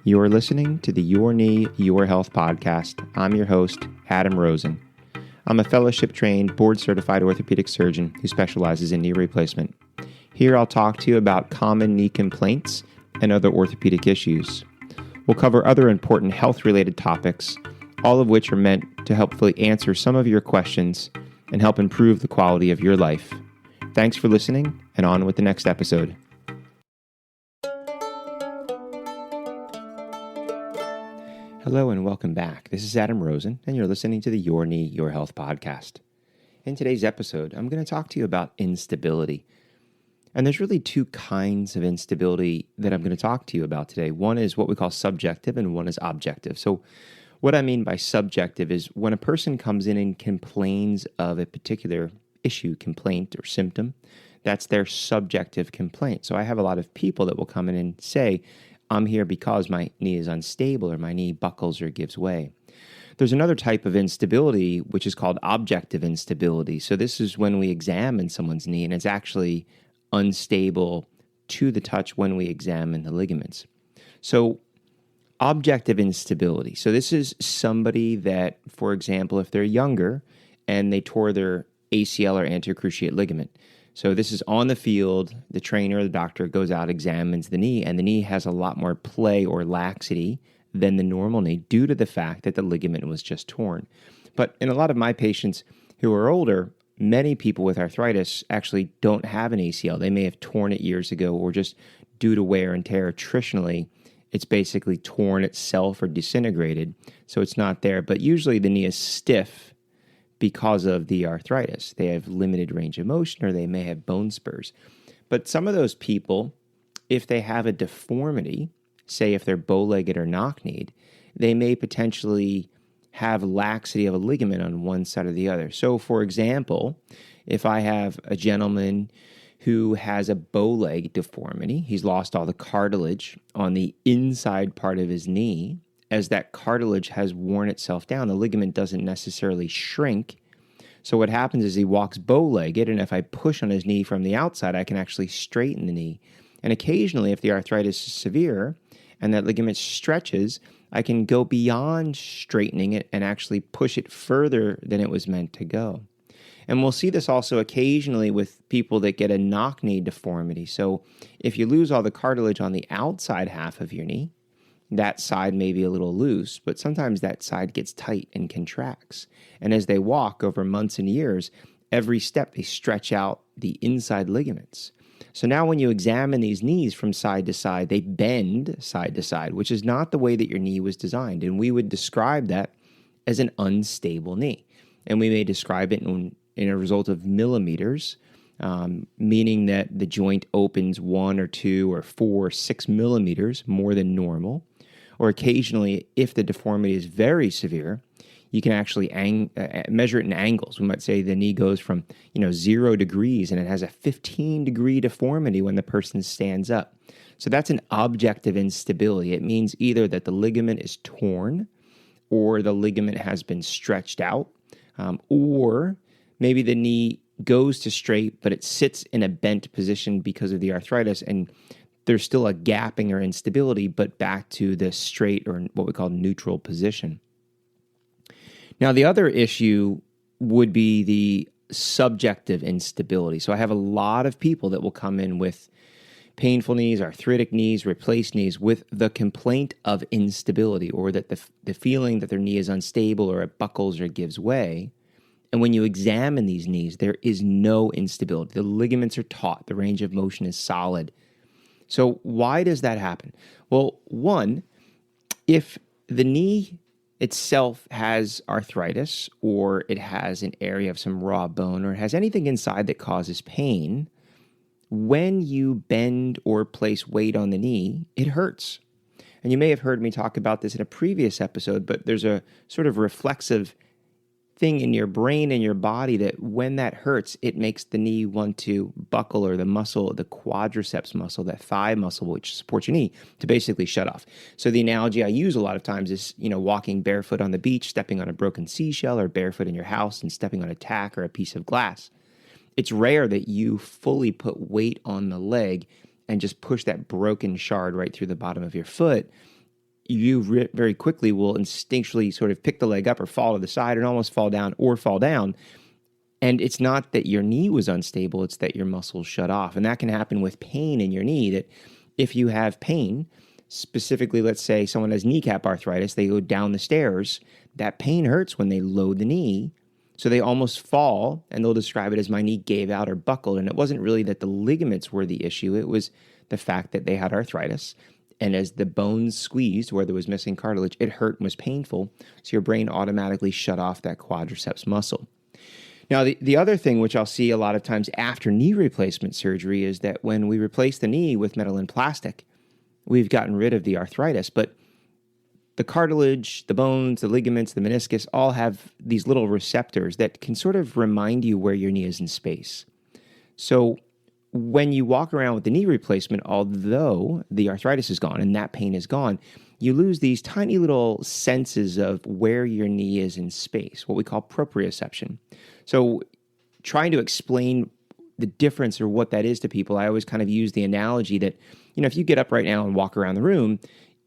You are listening to the Your Knee, Your Health podcast. I'm your host, Adam Rosen. I'm a fellowship-trained, board-certified orthopedic surgeon who specializes in knee replacement. Here I'll talk to you about common knee complaints and other orthopedic issues. We'll cover other important health-related topics, all of which are meant to helpfully answer some of your questions and help improve the quality of your life. Thanks for listening, and on with the next episode. Hello and welcome back. This is Adam Rosen, and you're listening to the Your Knee, Your Health podcast. In today's episode, I'm going to talk to you about instability. And there's really two kinds of instability that I'm going to talk to you about today. One is what we call subjective, and one is objective. So what I mean by subjective is when a person comes in and complains of a particular issue, complaint, or symptom, that's their subjective complaint. So I have a lot of people that will come in and say, I'm here because my knee is unstable or my knee buckles or gives way. There's another type of instability, which is called objective instability. So this is when we examine someone's knee and it's actually unstable to the touch when we examine the ligaments. So objective instability. So this is somebody that, for example, if they're younger and they tore their ACL or anterior cruciate ligament. So this is on the field, the trainer or the doctor goes out, examines the knee, and the knee has a lot more play or laxity than the normal knee due to the fact that the ligament was just torn. But in a lot of my patients who are older, many people with arthritis actually don't have an ACL. They may have torn it years ago or just due to wear and tear attritionally, it's basically torn itself or disintegrated, so it's not there. But usually the knee is stiff because of the arthritis. They have limited range of motion or they may have bone spurs. But some of those people, if they have a deformity, say if they're bow-legged or knock-kneed, they may potentially have laxity of a ligament on one side or the other. So, for example, if I have a gentleman who has a bow leg deformity, he's lost all the cartilage on the inside part of his knee. As that cartilage has worn itself down, the ligament doesn't necessarily shrink. So what happens is he walks bow-legged, and if I push on his knee from the outside, I can actually straighten the knee. And occasionally, if the arthritis is severe and that ligament stretches, I can go beyond straightening it and actually push it further than it was meant to go. And we'll see this also occasionally with people that get a knock-knee deformity. So if you lose all the cartilage on the outside half of your knee, that side may be a little loose, but sometimes that side gets tight and contracts. And as they walk over months and years, every step they stretch out the inside ligaments. So now when you examine these knees from side to side, they bend side to side, which is not the way that your knee was designed. And we would describe that as an unstable knee. And we may describe it in a result of millimeters, meaning that the joint opens 1 or 2 or 4 or 6 millimeters more than normal. Or occasionally, if the deformity is very severe, you can actually measure it in angles. We might say the knee goes from 0 degrees and it has a 15-degree deformity when the person stands up. So that's an objective instability. It means either that the ligament is torn or the ligament has been stretched out, or maybe the knee goes to straight, but it sits in a bent position because of the arthritis, and there's still a gapping or instability, but back to the straight or what we call neutral position. Now, the other issue would be the subjective instability. So I have a lot of people that will come in with painful knees, arthritic knees, replaced knees with the complaint of instability, or that the feeling that their knee is unstable or it buckles or gives way. And when you examine these knees, there is no instability. The ligaments are taut. The range of motion is solid. So why does that happen? Well, one, if the knee itself has arthritis, or it has an area of some raw bone, or it has anything inside that causes pain, when you bend or place weight on the knee, it hurts. And you may have heard me talk about this in a previous episode, but there's a sort of reflexive thing in your brain and your body that when that hurts, it makes the knee want to buckle, or the muscle, the quadriceps muscle, that thigh muscle which supports your knee, to basically shut off. So the analogy I use a lot of times is, walking barefoot on the beach, stepping on a broken seashell, or barefoot in your house and stepping on a tack or a piece of glass. It's rare that you fully put weight on the leg and just push that broken shard right through the bottom of your foot. you very quickly will instinctually sort of pick the leg up or fall to the side and almost fall down or fall down. And it's not that your knee was unstable, it's that your muscles shut off. And that can happen with pain in your knee, that if you have pain, specifically, let's say someone has kneecap arthritis, they go down the stairs, that pain hurts when they load the knee. So they almost fall, and they'll describe it as my knee gave out or buckled. And it wasn't really that the ligaments were the issue. It was the fact that they had arthritis. And as the bones squeezed where there was missing cartilage, it hurt and was painful. So your brain automatically shut off that quadriceps muscle. Now, the other thing, which I'll see a lot of times after knee replacement surgery, is that when we replace the knee with metal and plastic, we've gotten rid of the arthritis. But the cartilage, the bones, the ligaments, the meniscus all have these little receptors that can sort of remind you where your knee is in space. So when you walk around with the knee replacement, although the arthritis is gone and that pain is gone, you lose these tiny little senses of where your knee is in space, what we call proprioception. So trying to explain the difference or what that is to people, I always kind of use the analogy that, if you get up right now and walk around the room,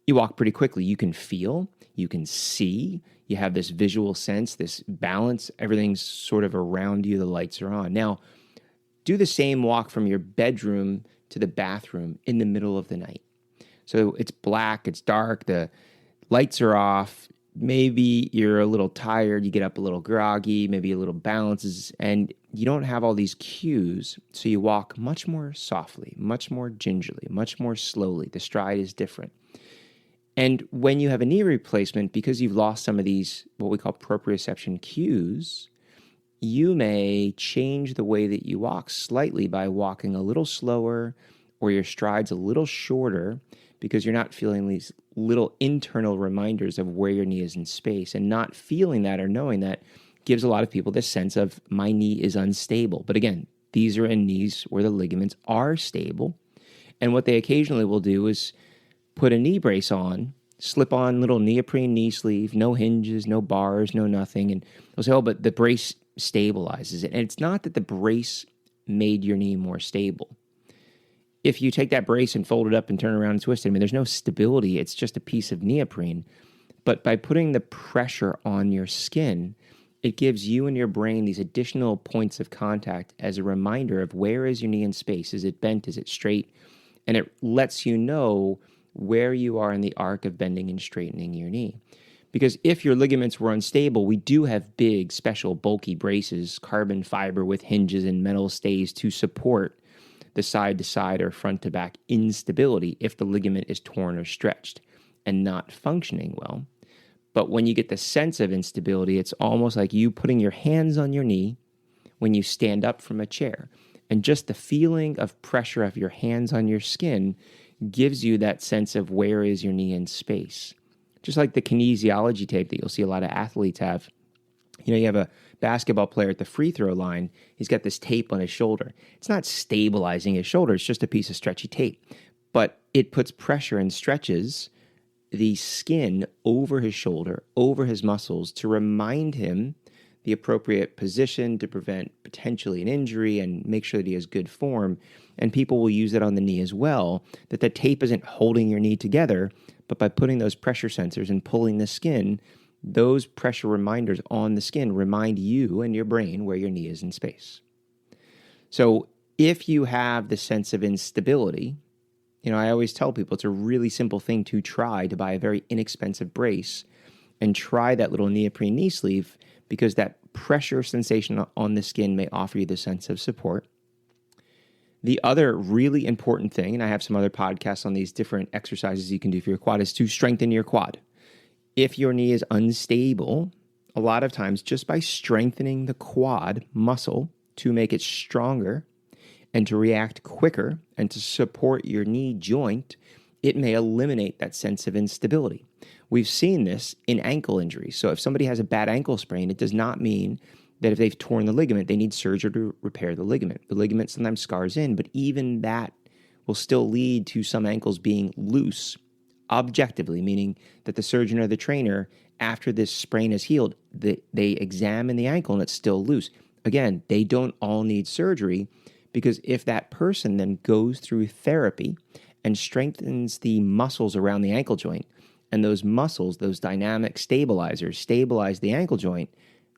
you walk pretty quickly. You can feel, you can see, you have this visual sense, this balance, everything's sort of around you, the lights are on. Now, do the same walk from your bedroom to the bathroom in the middle of the night. So it's black, it's dark, the lights are off, maybe you're a little tired, you get up a little groggy, maybe a little balances, and you don't have all these cues, so you walk much more softly, much more gingerly, much more slowly. The stride is different. And when you have a knee replacement, because you've lost some of these, what we call proprioception cues, you may change the way that you walk slightly by walking a little slower or your stride's a little shorter because you're not feeling these little internal reminders of where your knee is in space. And not feeling that or knowing that gives a lot of people this sense of my knee is unstable. But again, these are in knees where the ligaments are stable. And what they occasionally will do is put a knee brace on, slip on little neoprene knee sleeve, no hinges, no bars, no nothing. And they'll say, oh, but the brace stabilizes it. And it's not that the brace made your knee more stable. If you take that brace and fold it up and turn around and twist it, there's no stability. It's just a piece of neoprene. But by putting the pressure on your skin, it gives you and your brain these additional points of contact as a reminder of where is your knee in space? Is it bent? Is it straight? And it lets you know where you are in the arc of bending and straightening your knee. Because if your ligaments were unstable, we do have big, special, bulky braces, carbon fiber with hinges and metal stays to support the side-to-side or front-to-back instability if the ligament is torn or stretched and not functioning well. But when you get the sense of instability, it's almost like you putting your hands on your knee when you stand up from a chair. And just the feeling of pressure of your hands on your skin gives you that sense of where is your knee in space. Just like the kinesiology tape that you'll see a lot of athletes have. You have a basketball player at the free throw line. He's got this tape on his shoulder. It's not stabilizing his shoulder. It's just a piece of stretchy tape. But it puts pressure and stretches the skin over his shoulder, over his muscles, to remind him the appropriate position to prevent potentially an injury and make sure that he has good form. And people will use that on the knee as well, that the tape isn't holding your knee together, but by putting those pressure sensors and pulling the skin, those pressure reminders on the skin remind you and your brain where your knee is in space. So if you have the sense of instability, I always tell people it's a really simple thing to try, to buy a very inexpensive brace and try that little neoprene knee sleeve, because that pressure sensation on the skin may offer you the sense of support. The other really important thing, and I have some other podcasts on these different exercises you can do for your quad, is to strengthen your quad. If your knee is unstable, a lot of times just by strengthening the quad muscle to make it stronger and to react quicker and to support your knee joint, it may eliminate that sense of instability. We've seen this in ankle injuries. So if somebody has a bad ankle sprain, it does not mean that if they've torn the ligament, they need surgery to repair the ligament. The ligament sometimes scars in, but even that will still lead to some ankles being loose objectively, meaning that the surgeon or the trainer, after this sprain is healed, they examine the ankle and it's still loose. Again, they don't all need surgery, because if that person then goes through therapy and strengthens the muscles around the ankle joint and those muscles, those dynamic stabilizers, stabilize the ankle joint,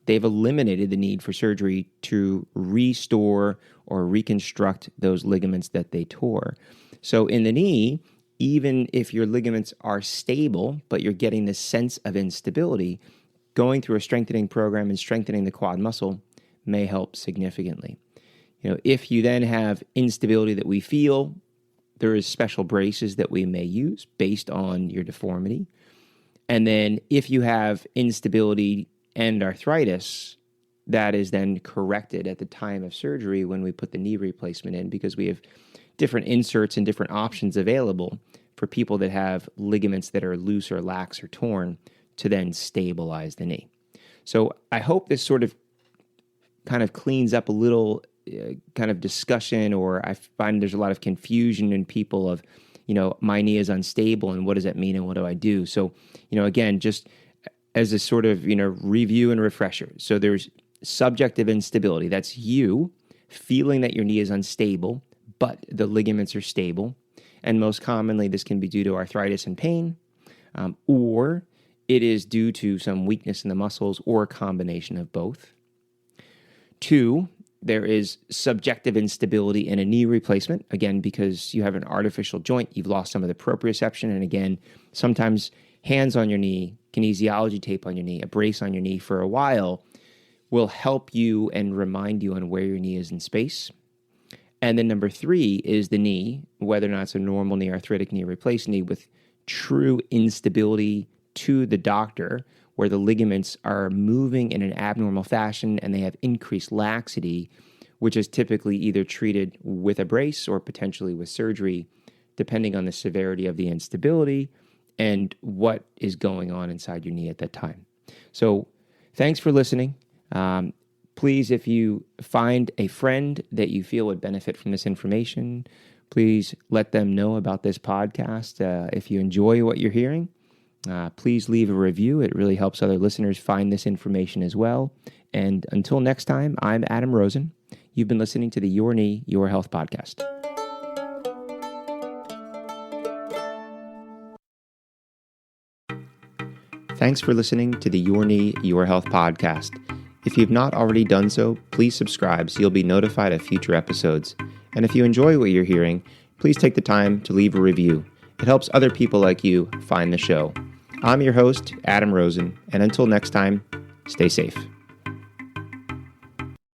they've eliminated the need for surgery to restore or reconstruct those ligaments that they tore. So in the knee, even if your ligaments are stable, but you're getting this sense of instability, going through a strengthening program and strengthening the quad muscle may help significantly. If you then have instability that we feel, there is special braces that we may use based on your deformity. And then if you have instability and arthritis, that is then corrected at the time of surgery when we put the knee replacement in, because we have different inserts and different options available for people that have ligaments that are loose or lax or torn to then stabilize the knee. So I hope this sort of kind of cleans up a little kind of discussion, or I find there's a lot of confusion in people of, my knee is unstable and what does that mean and what do I do? So, again, just as a sort of, review and refresher. So there's subjective instability. That's you feeling that your knee is unstable, but the ligaments are stable. And most commonly, this can be due to arthritis and pain, or it is due to some weakness in the muscles, or a combination of both. 2, there is subjective instability in a knee replacement, again, because you have an artificial joint, you've lost some of the proprioception, and again, sometimes hands on your knee, kinesiology tape on your knee, a brace on your knee for a while will help you and remind you on where your knee is in space. And then number 3 is the knee, whether or not it's a normal knee, arthritic knee, replaced knee, with true instability to the doctor, where the ligaments are moving in an abnormal fashion and they have increased laxity, which is typically either treated with a brace or potentially with surgery, depending on the severity of the instability and what is going on inside your knee at that time. So thanks for listening. Please, if you find a friend that you feel would benefit from this information, please let them know about this podcast. If you enjoy what you're hearing, please leave a review. It really helps other listeners find this information as well. And until next time, I'm Adam Rosen. You've been listening to the Your Knee, Your Health podcast. Thanks for listening to the Your Knee, Your Health podcast. If you've not already done so, please subscribe so you'll be notified of future episodes. And if you enjoy what you're hearing, please take the time to leave a review. It helps other people like you find the show. I'm your host, Adam Rosen, and until next time, stay safe.